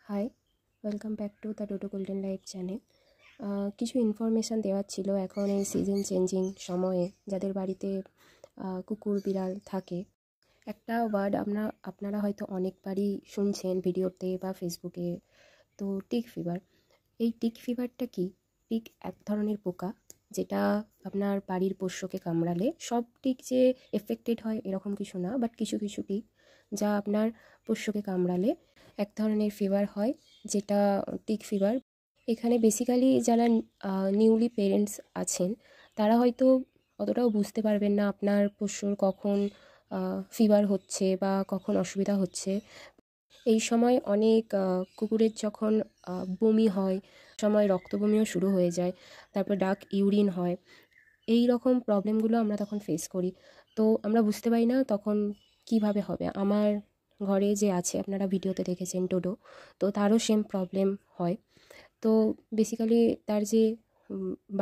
High, welcome back to the Dodo golden life channel. কিছু information দেওয়ার ছিল। এখন এই সিজন চেঞ্জিং সময়ে যাদের বাড়িতে কুকুর বিড়াল থাকে, একটা ওয়ার্ড আপনারা হয়তো অনেকবারই শুনছেন ভিডিওতে বা ফেসবুকে। তো টিক ফিভার, এই টিক ফিভারটা কি? টিক এক ধরনের পোকা, যেটা আপনার বাড়ির পোষ্যকে কামড়ালে সব টিক যে এফেক্টেড হয় এরকম কিছু না, বাট কিছু কিছু টিক যা আপনার পোষ্যকে কামড়ালে এক ধরনের ফিভার হয়, যেটা টিক ফিভার। এখানে বেসিক্যালি যারা নিউলি পেরেন্টস আছেন তারা হয়তো অতটাও বুঝতে পারবেন না আপনার পোষ্যর কখন ফিভার হচ্ছে বা কখন অসুবিধা হচ্ছে। এই সময় অনেক কুকুরের যখন বমি হয়, সময় রক্ত বমিও শুরু হয়ে যায়, তারপর ডার্ক ইউরিন হয়। এই রকম প্রবলেমগুলো আমরা তখন ফেস করি। তো আমরা বুঝতে পারি না তখন কিভাবে হবে। আমার ঘরে যে আছে, আপনারা ভিডিওতে দেখেছেন ডোডো, তো তারও সেম প্রবলেম হয়। তো বেসিক্যালি তার যে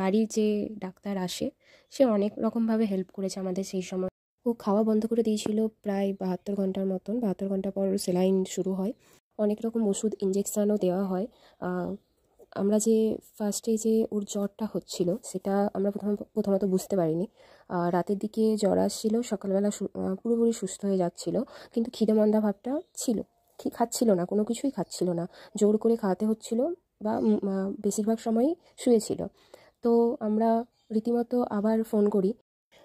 বাড়ির যে ডাক্তার আসে, সে অনেক রকমভাবে হেল্প করেছে আমাদের সেই সময়। ও খাওয়া বন্ধ করে দিয়েছিল প্রায় 72 ঘন্টার মতন। 72 ঘন্টা পর সেলাইন শুরু হয়, অনেক রকম ওষুধ ইঞ্জেকশানও দেওয়া হয়। আমরা যে ফার্স্টে যে ওর জ্বরটা হচ্ছিল সেটা আমরা প্রথমত বুঝতে পারিনি। রাতের দিকে জ্বর আসছিল, সকালবেলা পুরোপুরি সুস্থ হয়ে যাচ্ছিল, কিন্তু খিদে মন্দা ভাবটা ছিল। খাচ্ছিল না, কোনো কিছুই খাচ্ছিল না, জোর করে খাওয়াতে হচ্ছিল, বা বেশিরভাগ সময়ই শুয়েছিল। তো আমরা রীতিমতো আবার ফোন করি।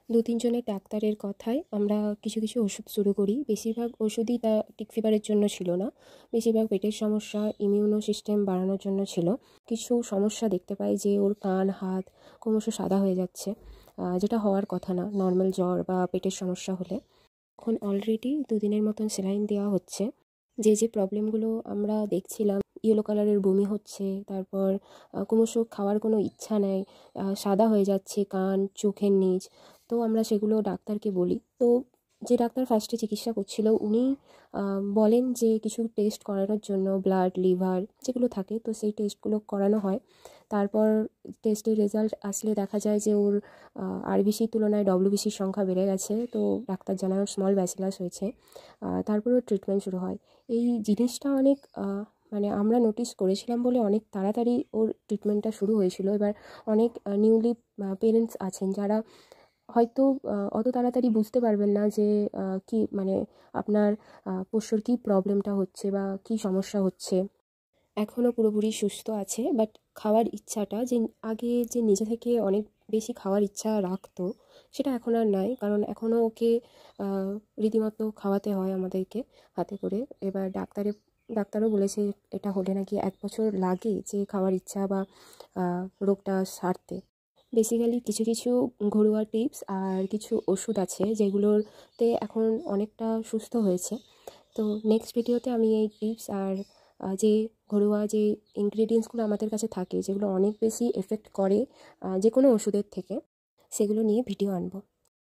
2-3 জনের ডাক্তারের কথায় আমরা কিছু কিছু ওষুধ শুরু করি। বেশিরভাগ ওষুধই তা টিক ফিভারের জন্য ছিল না, বেশিরভাগ পেটের সমস্যা, ইমিউনো সিস্টেম বাড়ানোর জন্য ছিল। কিছু সমস্যা দেখতে পাই যে ওর কান হাত ক্রমশ সাদা হয়ে যাচ্ছে, যেটা হওয়ার কথা না নর্মাল জ্বর বা পেটের সমস্যা হলে। এখন অলরেডি 2 দিনের মতন সেলাইন দেওয়া হচ্ছে। যে প্রবলেমগুলো আমরা দেখছিলাম, ইয়েলো কালারের বমি হচ্ছে, তারপর ক্রমশ খাওয়ার কোনো ইচ্ছা নেই, সাদা হয়ে যাচ্ছে কান চোখের নিচ, তো আমরা সেগুলো ডাক্তারকে বলি। তো যে ডাক্তার ফার্স্টে চিকিৎসা করছিল উনি বলেন যে কিছু টেস্ট করানোর জন্য, ব্লাড লিভার যেগুলো থাকে, তো সেই টেস্টগুলো করানো হয়। তারপর টেস্টের রেজাল্ট আসলে দেখা যায় যে ওর আরবিসির তুলনায় ডব্লিউবিসির সংখ্যা বেড়ে গেছে। তো ডাক্তার জানায় ওর স্মল ব্যাসিলাস হয়েছে। তারপরেও ট্রিটমেন্ট শুরু হয়। এই জিনিসটা অনেক মানে আমরা নোটিস করেছিলাম বলে অনেক তাড়াতাড়ি ওর ট্রিটমেন্টটা শুরু হয়েছিল। এবার অনেক নিউলি পেরেন্টস আছেন যারা হয়তো অত তাড়াতাড়ি বুঝতে পারবেন না যে কি মানে আপনার পোষ্যর কী প্রবলেমটা হচ্ছে বা কী সমস্যা হচ্ছে। এখনও পুরোপুরি সুস্থ আছে, বাট খাওয়ার ইচ্ছাটা যে আগে যে নিজে থেকে অনেক বেশি খাওয়ার ইচ্ছা রাখতো, সেটা এখন আর নাই। কারণ এখনও ওকে রীতিমতো খাওয়াতে হয় আমাদেরকে হাতে করে। এবার ডাক্তারও বলেছে এটা হলে নাকি 1 বছর লাগে যে খাওয়ার ইচ্ছা বা রোগটা সারতে। বেসিক্যালি কিছু কিছু ঘরোয়া টিপস আর কিছু ওষুধ আছে যেগুলোতে এখন অনেকটা সুস্থ হয়েছে। তো নেক্সট ভিডিওতে আমি এই টিপস আর যে ঘরোয়া যে ইনগ্রেডিয়েন্টসগুলো আমাদের কাছে থাকে, যেগুলো অনেক বেশি এফেক্ট করে যে কোনো ওষুধের থেকে, সেগুলো নিয়ে ভিডিও আনবো।